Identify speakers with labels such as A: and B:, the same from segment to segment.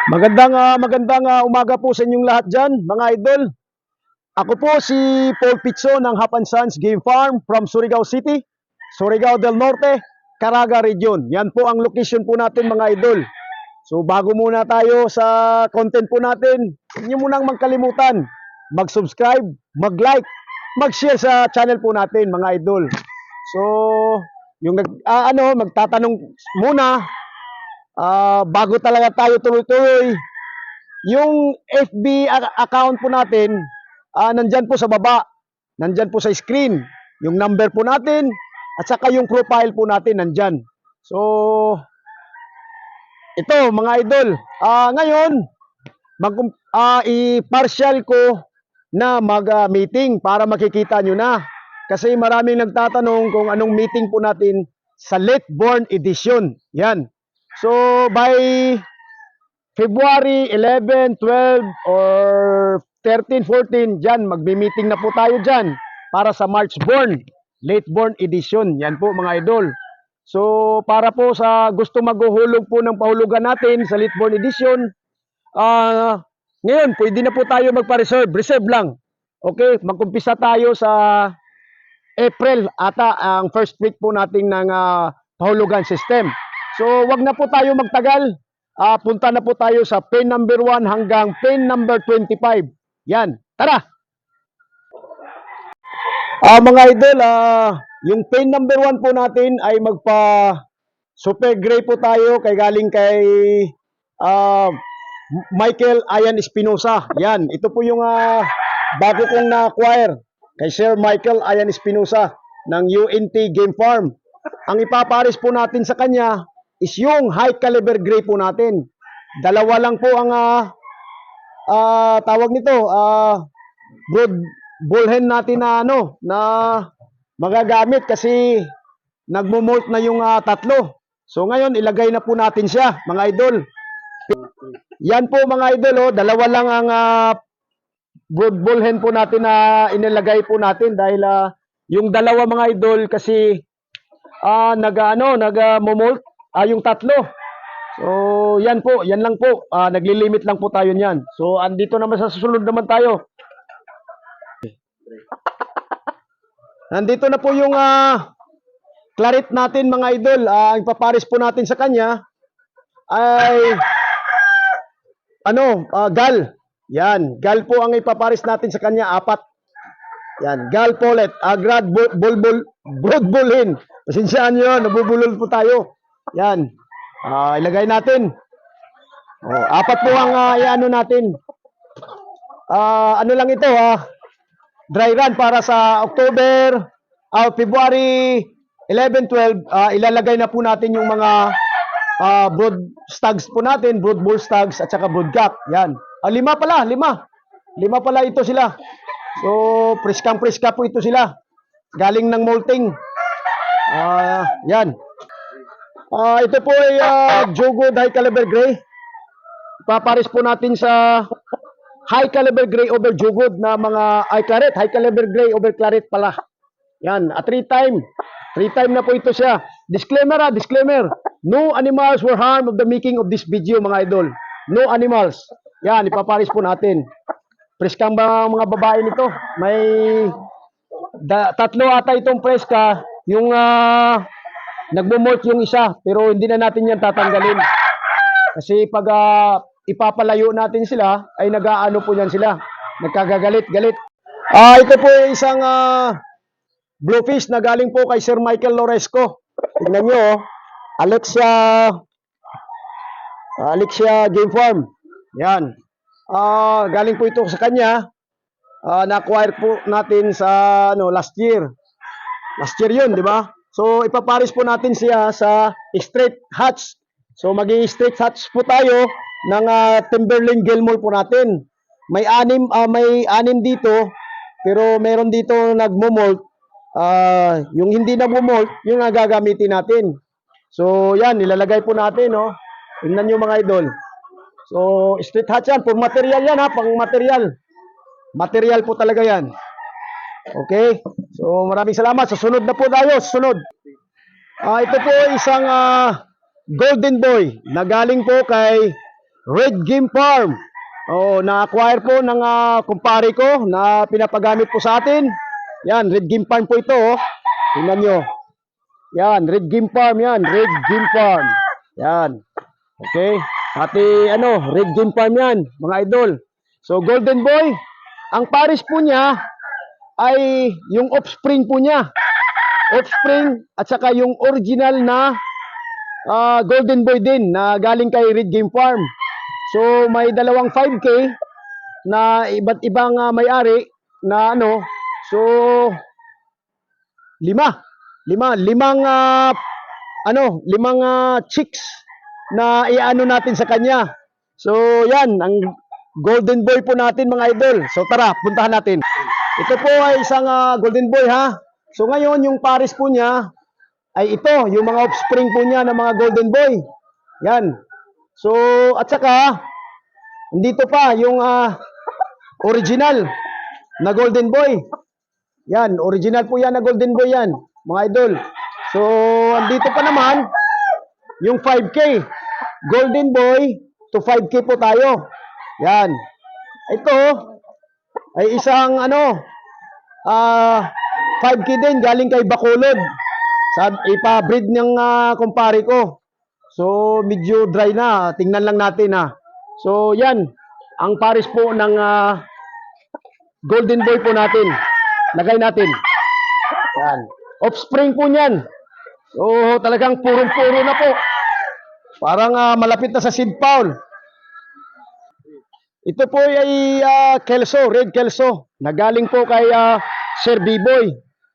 A: Magandang umaga po sa inyong lahat dyan, mga idol. Ako po si Paul Pitso ng Hapan Sons Game Farm from Surigao City, Surigao del Norte, Caraga Region. Yan po ang location po natin, mga idol. So bago muna tayo sa content po natin, hindi nyo munang magkalimutan mag-subscribe, mag-like, mag-share sa channel po natin, mga idol. So yung magtatanong muna, bago talaga tayo tuloy-tuloy, yung FB account po natin, nandyan po sa baba, nandyan po sa screen, yung number po natin, at saka yung profile po natin nandyan. So, ito mga idol, ngayon, i-partial ko na mag-meeting para makikita nyo na. Kasi maraming nagtatanong kung anong meeting po natin sa late born edition. Yan. So, by February 11, 12, or 13, 14, dyan, magbi-meeting na po tayo dyan para sa March born, late born edition. Yan po mga idol. So, para po sa gusto maghuhulog po ng pahulugan natin sa late born edition, ngayon, pwede na po tayo magpa-reserve. Reserve lang. Okay, mag-umpisa tayo sa April ata, ang first week po natin ng pahulugan system. So, wag na po tayo magtagal. Punta na po tayo sa pin number 1 hanggang pin number 25. Yan. Tara! Mga idol, yung pin number 1 po natin ay magpa super gray po tayo galing kay Michael Ayan Espinosa. Yan. Ito po yung bago kong na-acquire kay Sir Michael Ayan Espinosa ng UNT Game Farm. Ang ipapares po natin sa kanya is yung high caliber gray po natin. Dalawa lang po ang tawag nito, brood bullhen natin na magagamit kasi nagmo-molt na yung tatlo. So ngayon ilagay na po natin siya, mga idol. Yan po mga idol, dalawa lang ang brood bullhen po natin na inilagay po natin dahil yung dalawa mga idol kasi nag-molt yung tatlo. So, yan po, yan lang po. Naglilimit lang po tayo niyan. So, andito naman sa susunod naman tayo. Nandito na po yung claret natin mga idol. Ang ipapares po natin sa kanya ay gal. Yan, gal po ang ipapares natin sa kanya, 4. Yan, gal polet, agrad brood bullhen. Pasinsyahan nyo, nabubulol po tayo. Yan. Ilagay natin. 4 po ang iano natin. Ano lang ito dry run para sa October, February 11, 12, ilalagay na po natin yung mga brood stags po natin, brood bull stags at saka brood cock. Yan. 5 pala, 5. 5 pala ito sila. So, priska po ito sila. Galing ng molting. Yan. Ito po ay Jugod High Caliber Gray. Papares po natin sa High Caliber Gray over Jugod na mga claret. High Caliber Gray over claret pala. Yan. 3 time na po ito siya. Disclaimer disclaimer. No animals were harmed of the making of this video, mga idol. No animals. Yan, ipapares po natin. Preskang ba mga babae nito? May 3 ata itong preska. Yung nagmo-molt yung isa, pero hindi na natin yan tatanggalin. Kasi pag ipapalayo natin sila, ay nag-aano po yan sila. Nagkagagalit-galit. Ito po yung isang bluefish na galing po kay Sir Michael Loresco. Tignan nyo, Alexia Game Farm. Yan. Galing po ito sa kanya. Na-acquire po natin sa last year. Last year yun, di ba? So, ipapares po natin siya sa straight hatch. So, maging straight hatch po tayo ng Timberline Gilmore po natin. May 6 dito, pero meron dito nagmo-molt. Yung hindi nagmo-molt, yung gagamitin natin. So, yan, nilalagay po natin, Tingnan nyo mga idol. So, straight hatch yan. Pang material yan, pang material. Material po talaga yan. Okay? So, maraming salamat. Susunod na po tayo. Susunod. Ito po isang golden boy na galing po kay Red Game Farm. Oh, na-acquire po ng kumpare ko na pinapagamit po sa atin. Yan, Red Game Farm po ito. Oh. Tingnan nyo. Yan, Red Game Farm yan. Red Game Farm. Yan. Okay. Pati Red Game Farm yan, mga idol. So, Golden Boy, ang pares po niya ay yung offspring po niya. Offspring at saka yung original na Golden Boy din na galing kay Red Game Farm. So, may dalawang 5K na iba't ibang may-ari na So, limang chicks na iano natin sa kanya. So, yan ang Golden Boy po natin, mga idol. So, tara, puntahan natin. Ito po ay isang Golden Boy, ha. So, ngayon yung pares po niya ay ito, yung mga offspring po niya ng mga Golden Boy. Yan. So, at saka, dito pa yung original na Golden Boy. Yan, original po yan na Golden Boy yan, mga idol. So, andito pa naman yung 5K. Golden Boy to 5K po tayo. Yan. Ito ay isang 5K din galing kay Bacolod. Ipa-breed ng kumpare ko. So, medyo dry na. Tingnan lang natin ha. So, yan. Ang pares po ng Golden Boy po natin. Lagay natin. Yan. Offspring po niyan. So, talagang purong-puro na po. Parang malapit na sa St. Paul. Ito po ay Kelso, Red Kelso. Nagaling po kay Sir B-Boy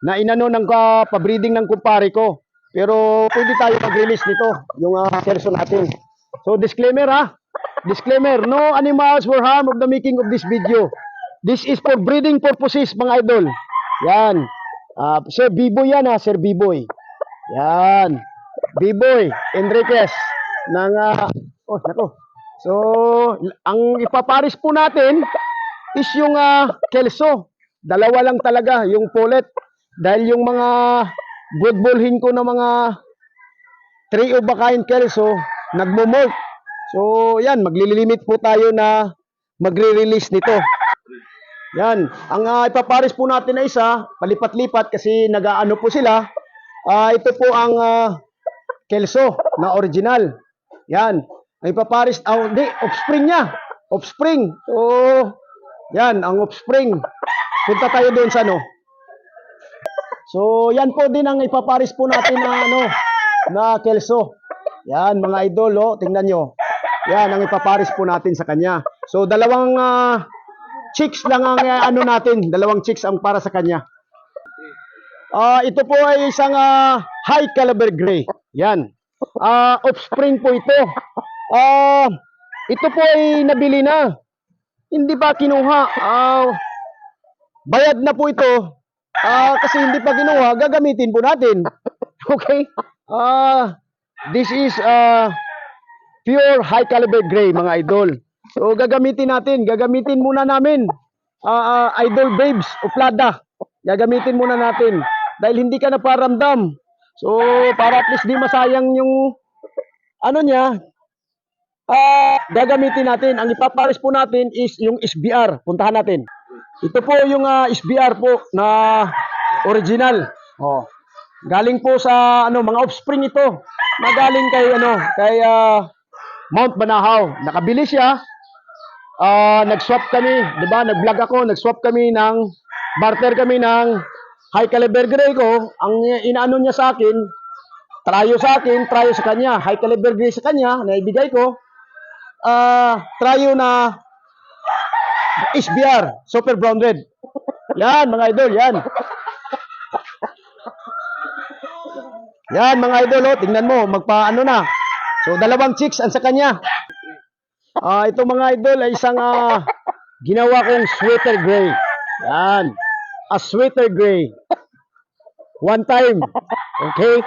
A: na inano ng pabreeding ng kumpare ko. Pero pwede tayo mag-release nito, yung Kelso natin. So, disclaimer ha. Disclaimer, no animals were harmed of the making of this video. This is for breeding purposes, mga idol. Yan. Sir B-Boy yan ha, Sir B-Boy. Yan. B-Boy, Enriquez. So, ang ipaparis po natin is yung Kelso. Dalawa lang talaga yung pullet. Dahil yung mga broodbullhin ko na mga 3 of a kind Kelso, nagmo-molt. So, yan, maglilimit po tayo na magre-release nito. Yan, ang ipaparis po natin na isa, palipat-lipat kasi nag-aano po sila. Ito po ang Kelso na original. Yan, ang ipaparis, offspring niya. Offspring. So, yan, ang offspring. Punta tayo doon sa So, yan po din ang ipaparis po natin na Kelso. Yan, mga idol, tingnan nyo. Yan, ang ipaparis po natin sa kanya. So, dalawang chicks lang ang natin. Dalawang chicks ang para sa kanya. Ito po ay isang high caliber gray. Yan. Offspring po ito. Ito po ay nabili na. Hindi pa kinuha. Bayad na po ito. Kasi hindi pa kinuha, gagamitin po natin. Okay? This is pure high caliber gray, mga idol. So, gagamitin natin. Gagamitin muna namin. Idol babes o plada. Gagamitin muna natin. Dahil hindi ka naparamdam. So, para at least di masayang yung niya. Gagamitin natin. Ang ipapares po natin is yung SBR. Puntahan natin. Ito po yung SBR po na original. Galing po sa mga offspring ito. Na galing kay Mount Banahaw. Nakabili siya. Nag-swap kami, 'di ba? Nag-vlog ako, nag-swap kami barter kami ng high caliber gray ko. Ang inaano niya sa akin, trayo sa kanya. High caliber gray sa kanya, naibigay ko. Trayo na SBR, Super Brown Red. Yan, mga idol, yan. Yan, mga idol, tingnan mo, magpaano na. So, dalawang chicks ang sa kanya. Ito, mga idol, ay isang ginawa kong sweater gray. Yan. A sweater gray. One time. Okay?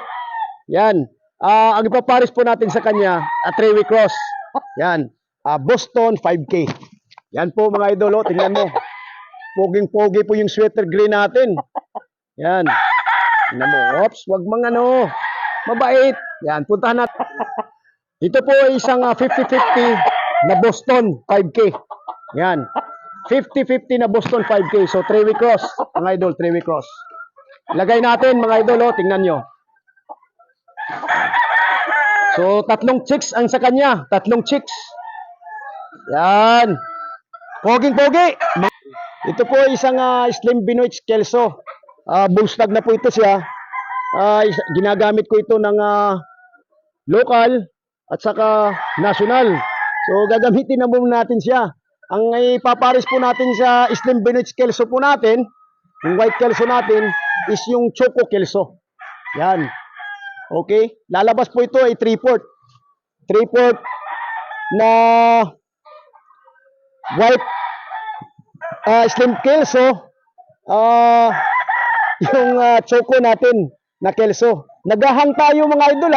A: Yan. Ang ipaparis po natin sa kanya, a 3-way cross. Yan. Boston 5K. Yan po, mga idol, tingnan mo. Poging-pogi po yung sweater gray natin. Yan. Tingnan mo. Oops, wag mabait. Yan, puntahan natin. Ito po ay isang 50-50 na Boston 5K. Yan. 50-50 na Boston 5K. So, 3-way cross, mga idol, 3-way cross. Lagay natin, mga idol, oh, tingnan nyo. So, 3 chicks ang sa kanya. 3 chicks. Yan. Poging-pogi. Ito po isang Slim Benoit Kelso. Bullstag na po ito siya. Ginagamit ko ito ng local at saka national. So, gagamitin na muna natin siya. Ang ipapares po natin sa Slim Benoit Kelso po natin, yung white Kelso natin, is yung Choco Kelso. Yan. Okay? Lalabas po ito ay 3/4. 3/4 na white Slim Kelso. Yung Choco natin na Kelso. Naghahang tayo mga idol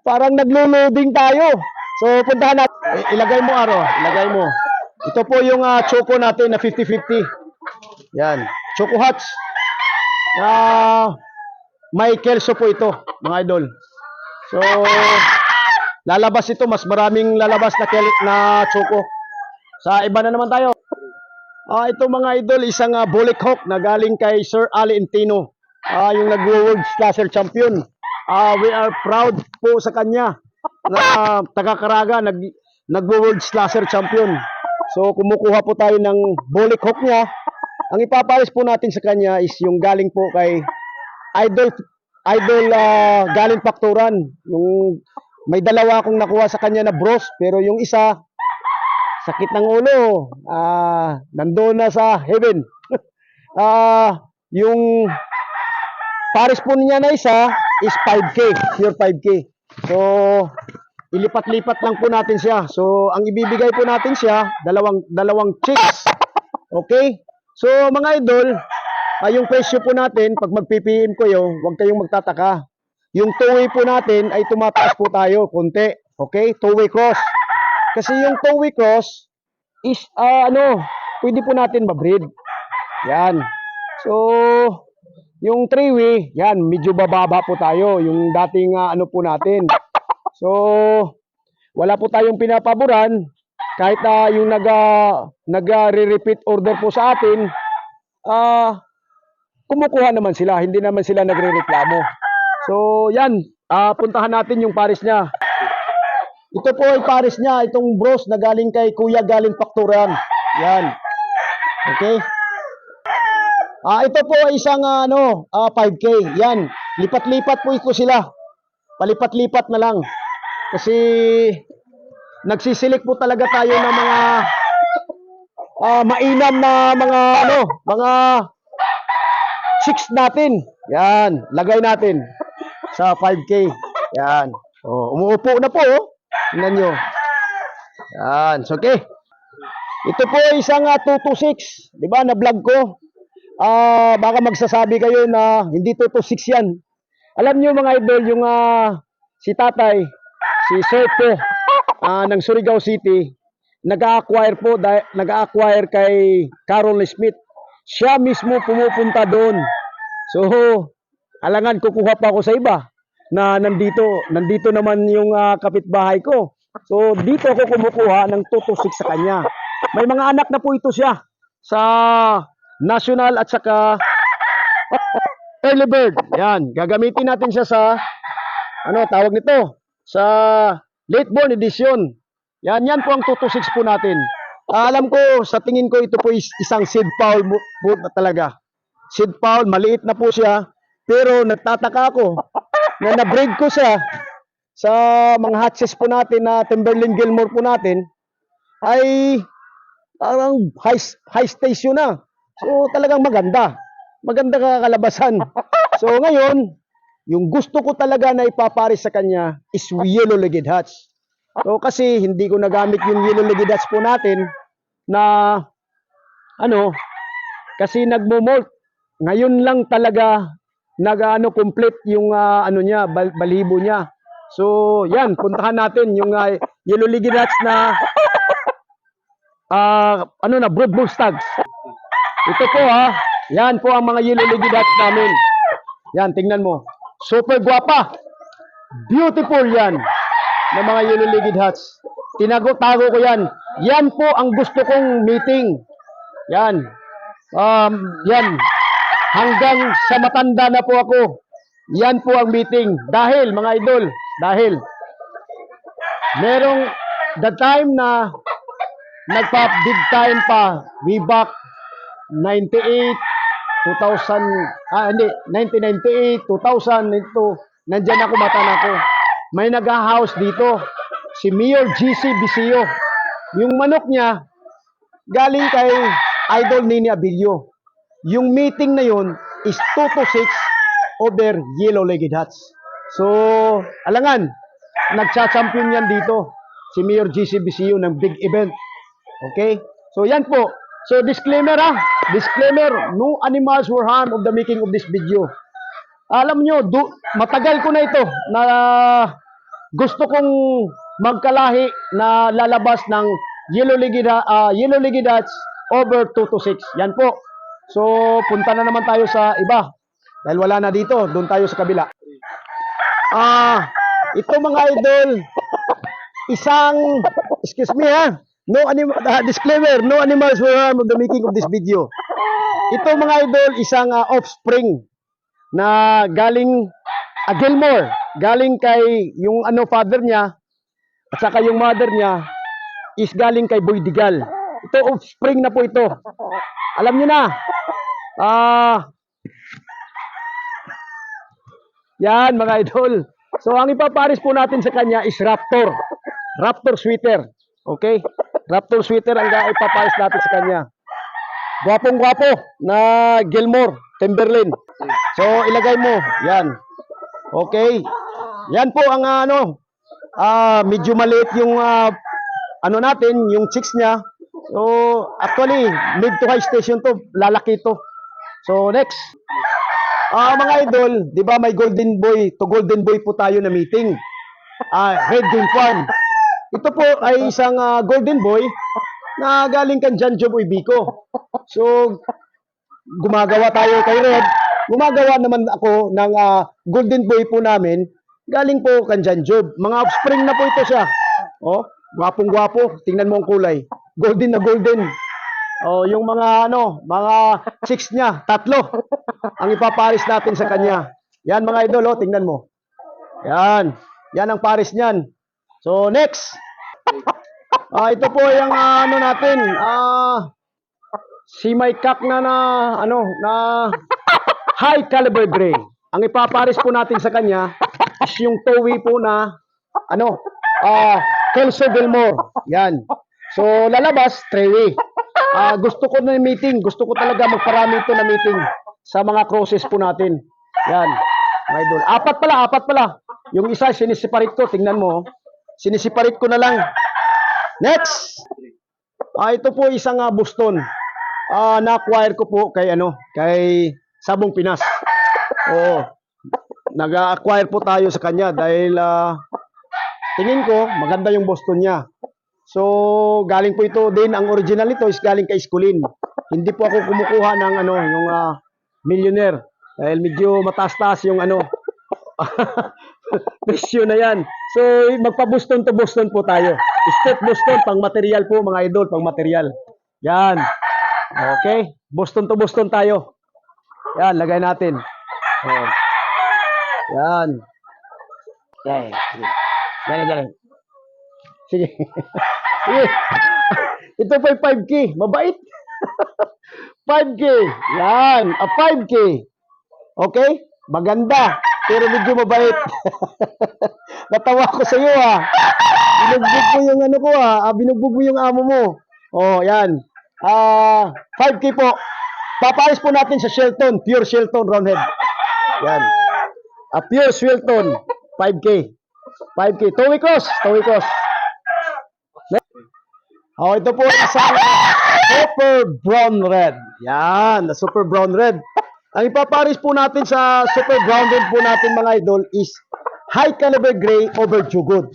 A: Parang naglo-loading tayo. So, puntahan natin. Ilagay mo, Aro. Ilagay mo. Ito po yung Choco natin na 50-50. Yan. Choco Hats. May Kelso po ito, mga idol. So, lalabas ito. Mas maraming lalabas na Choco. Sa iba na naman tayo. Ito mga idol, isang Bullet Hawk na galing kay Sir Ali Entino. Yung nag-World Slasher Champion. We are proud po sa kanya na taga-Caraga, nag-World Slasher Champion. So, kumukuha po tayo ng Bullet Hawk niya. Ang ipapares po natin sa kanya is yung galing po kay Idol galing Pakturan. Yung may dalawa akong nakuha sa kanya na bros, pero yung isa sakit ng ulo. Nandoon na sa heaven. Yung pares po niya na isa is 5K, pure 5K. So, ilipat-lipat lang po natin siya. So, ang ibibigay po natin siya, dalawang chicks. Okay? So, mga idol, yung presyo po natin, pag mag-PPM ko yun, huwag kayong magtataka. Yung 2-way po natin ay tumataas po tayo, konti. Okay? 2-way cross. Kasi yung 2-way cross is, pwede po natin ma-breed. Yan. So, yung 3-way, yan, medyo bababa po tayo. Yung dating po natin. So, wala po tayong pinapaboran. Kahit yung nag-repeat order po sa atin, kumukuha naman sila. Hindi naman sila nagre-reklamo. So, yan. Puntahan natin yung pares niya. Ito po ay pares niya. Itong bros na galing kay Kuya galing Pakturan. Yan. Okay? Ito po ay isang 5K. Yan. Lipat-lipat po ito sila. Palipat-lipat na lang. Kasi nagsisilik po talaga tayo ng mga mainam na mga chicks natin. Yan. Lagay natin sa 5K. Yan. Umuupo na po. Tingnan nyo. Yan. So, okay. Ito po ay isang 226. Diba? Na-vlog ko. Baka magsasabi kayo na hindi 226 yan. Alam nyo mga idol, yung si tatay, si Sir po, ng Surigao City, nag-acquire kay Carol Smith. Siya mismo pumupunta doon. So, alangan kukuha pa ako sa iba na nandito naman yung kapitbahay ko. So, dito ako kumukuha ng 226 sa kanya. May mga anak na po ito siya sa National at saka Early Bird. Yan, gagamitin natin siya sa tawag nito? Sa Late Born Edition. Yan po ang 226 po natin. Alam ko, sa tingin ko ito po isang seed fowl po talaga. Seed fowl, maliit na po siya. Pero nagtataka ako na na-breed ko siya sa mga hatches po natin na Timberland Gilmore po natin ay parang high station na. So talagang maganda. Maganda kakalabasan. So ngayon, yung gusto ko talaga na ipapares sa kanya is yellow-legged hats. So kasi hindi ko nagamit yung yellow-legged hats po natin na kasi nagmo-molt. Ngayon lang talaga complete yung niya, balibo niya. So yan, puntahan natin yung yellow-legged hats na brood bull stags. Ito po yan po ang mga yellow-legged hats namin. Yan, tingnan mo. Super guwapa. Beautiful yan na mga yellow-legged hats. Tinago-tago ko yan. Yan po ang gusto kong meeting. Yan. Yan. Hanggang sa matanda na po ako. Yan po ang meeting. Dahil, mga idol, dahil merong the time na nagpa-big time pa, way back 98, 2000, hindi, 1998, 2000, ito, nandyan ako, mata na ako. May nag-house dito, si Mayor GC Bisio. Yung manok niya, galing kay Idol Nini Abilio. Yung meeting na yun is 2 to 6 over yellow-legged hats. So, alangan, nagcha-champion yan dito, si Mayor GC Bisio ng big event. Okay? So, yan po. So, disclaimer disclaimer, no animals were harmed of the making of this video. Alam nyo, matagal ko na ito na gusto kong magkalahi na lalabas ng yellow-legged hats over 2 to 6. Yan po. So, punta na naman tayo sa iba. Dahil wala na dito, doon tayo sa kabila. Ito mga idol, excuse me disclaimer, no animals were harmed of the making of this video. Ito mga idol, isang offspring na galing Gilmore, galing kay yung father niya at saka yung mother niya is galing kay Boy Digal. Ito offspring na po ito. Alam niyo na. Yan mga idol. So ang ipaparis po natin sa kanya is Raptor. Raptor sweater. Okay? Raptor sweater ang ipaparis natin sa kanya. Gwapong-gwapo na Gilmore, Timberland. So ilagay mo. Yan. Okay. Yan po ang medyo maliit yung natin, yung chicks niya. So actually, mid to high station to, lalaki to. So next. Mga idol, 'di ba may golden boy po tayo na meeting. Red Game Farm. Ito po ay isang golden boy na galing kan John Job Uibico. So gumagawa tayo kay Red. Gumagawa naman ako ng golden boy po namin, galing po kan John Job. Mga offspring na po ito siya. Oh, gwapong-gwapo. Tingnan mo ang kulay. Golden na golden. Oh, yung mga mga chicks niya, 3 ang ipaparis natin sa kanya. Yan mga idol, tingnan mo. Yan. Yan ang paris niyan. So next. Ito po yung natin. Si may kak na high caliber gray. Ang ipaparis po natin sa kanya is yung towi po na Kelso Gilmore. Yan. So lalabas trewi. Gusto ko na meeting. Gusto ko talaga magparami ito na meeting sa mga crosses po natin. Yan. Mga idol. Apat pala. Yung isa sinisiparit ko. Tingnan mo. Sinisiparit ko na lang. Next. Ito po isang Boston. Na-acquire ko po kay kay Sabong Pinas. Oo. Nag-acquire po tayo sa kanya dahil tingin ko maganda yung Boston niya. So, galing po ito din, ang original nito is galing kay Iskulin. Hindi po ako kumukuha ng yung millionaire. Dahil medyo mataas-taas yung presyo na yan. So, magpa-Boston to Boston po tayo. Step Boston, pang material po mga idol, pang material. Yan. Okay. Boston to Boston tayo. Yan, lagay natin. Oh. Yan. Yan. Yan. Sige. Sige. Ito pa yung 5K. Mabait. 5K. Yan. 5K. Okay? Maganda. Pero medyo mabait. Natawa ko sa iyo Binugbog mo yung ko binugbog mo yung amo mo. Oh, yan. 5K po. Paparis po natin sa Shelton. Pure Shelton Roundhead. Yan. Pure Shelton. 5K. 5K. Towi cross. Ito po isang Super Brown Red. Yan, the Super Brown Red. Ang ipaparis po natin sa Super Brown Red po natin mga idol is high caliber gray over jugod.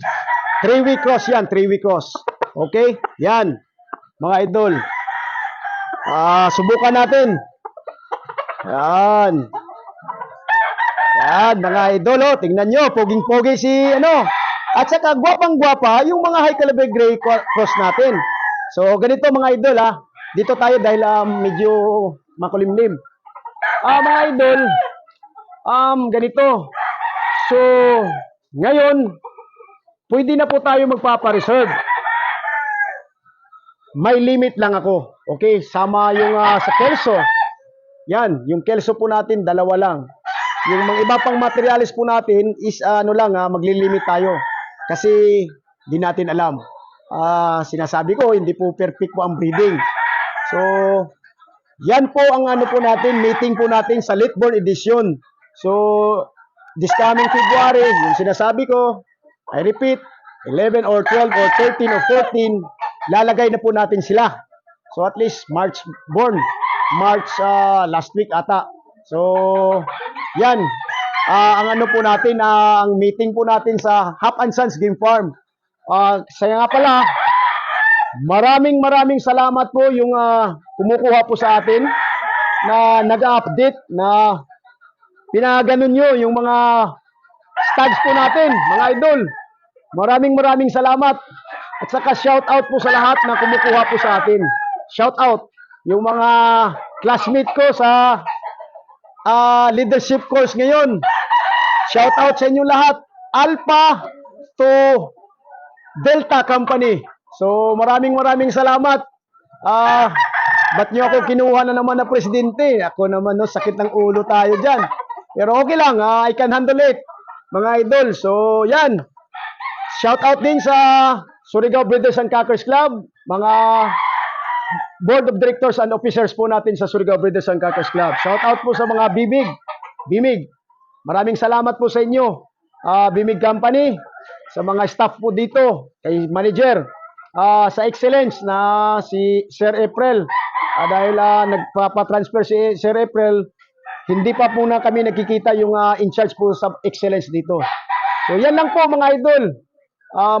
A: 3-week cross yan, 3-week cross. Okay? Yan, mga idol. Subukan natin. Yan. Yan, mga idol, tingnan nyo, poging-pogi si At saka gwapang-gwapa yung mga high caliber gray cross natin. So ganito mga idol ha. Dito tayo dahil medyo makulimlim. Mga idol, ganito. So ngayon, pwede na po tayo magpapa-reserve. May limit lang ako. Okay, sama yung sa kelso. Yan, yung kelso po natin, dalawa lang. Yung mga iba pang materialis po natin is maglilimit tayo. Kasi di natin alam. Sinasabi ko, hindi po perfect po ang breeding. So, yan po ang po natin, meeting po natin sa Litborn Edition. So, this coming February, yung sinasabi ko, I repeat, 11 or 12 or 13 or 14, lalagay na po natin sila. So, at least March born. March last week ata. So, yan. Ang po natin, ang meeting po natin sa Hap and Sons Game Farm. Saya nga pala, maraming salamat po yung kumukuha po sa atin na nag-update na pinaganon nyo yung mga stags po natin, mga idol. Maraming salamat. At saka shout out po sa lahat na kumukuha po sa atin. Shout out yung mga classmate ko sa leadership course ngayon. Shout out sa inyo lahat. Alpha to Delta Company. So maraming salamat. Ba't nyo ako kinuha na naman na presidente? Ako naman, no, sakit ng ulo tayo dyan. Pero okay lang, I can handle it, mga idol. So yan. Shout out din sa Surigao Breeders and Cockers Club, mga board of directors and officers po natin sa Surigao Breeders and Cockers Club. Shout out po sa mga Bimig. Maraming salamat po sa inyo. Bimig Company, sa mga staff po dito, kay manager, sa excellence na si Sir April. Dahil nagpapatransfer si Sir April, hindi pa po na kami nakikita yung in charge po sa excellence dito. So yan lang po mga idol.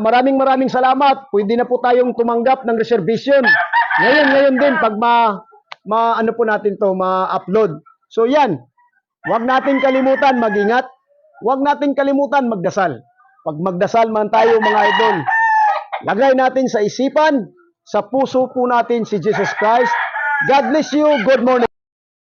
A: Maraming salamat. Pwede na po tayong tumanggap ng reservation. Ngayon din pag ano po natin to, ma-upload. So yan. Huwag natin kalimutan mag-ingat. Huwag natin kalimutan magdasal. Pag magdasal man tayo mga idol, lagay natin sa isipan, sa puso po natin si Jesus Christ. God bless you. Good morning.